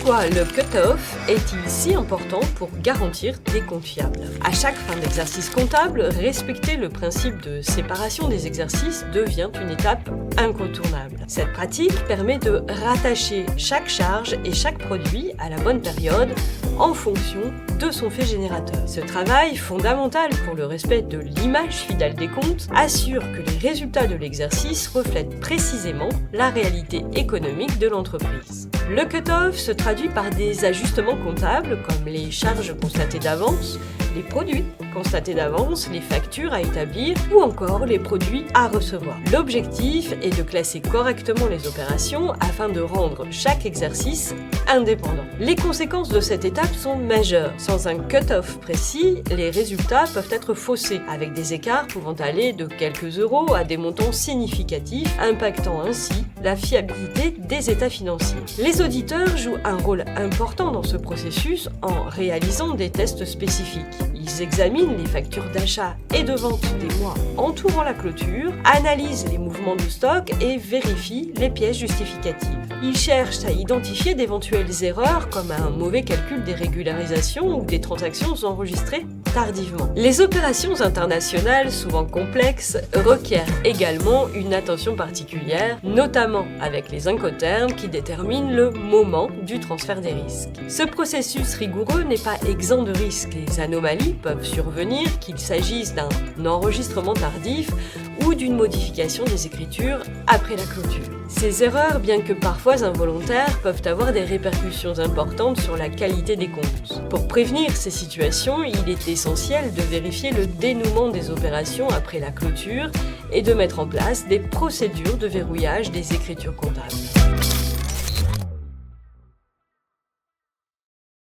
Pourquoi le cut-off est-il si important pour garantir des comptes fiables? À chaque fin d'exercice comptable, respecter le principe de séparation des exercices devient une étape incontournable. Cette pratique permet de rattacher chaque charge et chaque produit à la bonne période en fonction de son fait générateur. Ce travail, fondamental pour le respect de l'image fidèle des comptes, assure que les résultats de l'exercice reflètent précisément la réalité économique de l'entreprise. Le cut-off se traduit par des ajustements comptables comme les charges constatées d'avance, les produits constatés d'avance, les factures à établir ou encore les produits à recevoir. L'objectif est de classer correctement les opérations afin de rendre chaque exercice indépendant. Les conséquences de cette étape sont majeures. Sans un cut-off précis, les résultats peuvent être faussés, avec des écarts pouvant aller de quelques euros à des montants significatifs, impactant ainsi la fiabilité des états financiers. Les auditeurs jouent un rôle important dans ce processus en réalisant des tests spécifiques. Ils examinent les factures d'achat et de vente des mois entourant la clôture, analysent les mouvements de stock et vérifient les pièces justificatives. Ils cherchent à identifier d'éventuelles erreurs comme un mauvais calcul des régularisations ou des transactions enregistrées tardivement. Les opérations internationales, souvent complexes, requièrent également une attention particulière, notamment avec les incoterms qui déterminent le moment du transfert des risques. Ce processus rigoureux n'est pas exempt de risques. Les anomalies peuvent survenir, qu'il s'agisse d'un enregistrement tardif ou d'une modification des écritures après la clôture. Ces erreurs, bien que parfois involontaires, peuvent avoir des répercussions importantes sur la qualité des comptes. Pour prévenir ces situations, il est essentiel de vérifier le dénouement des opérations après la clôture et de mettre en place des procédures de verrouillage des écritures comptables.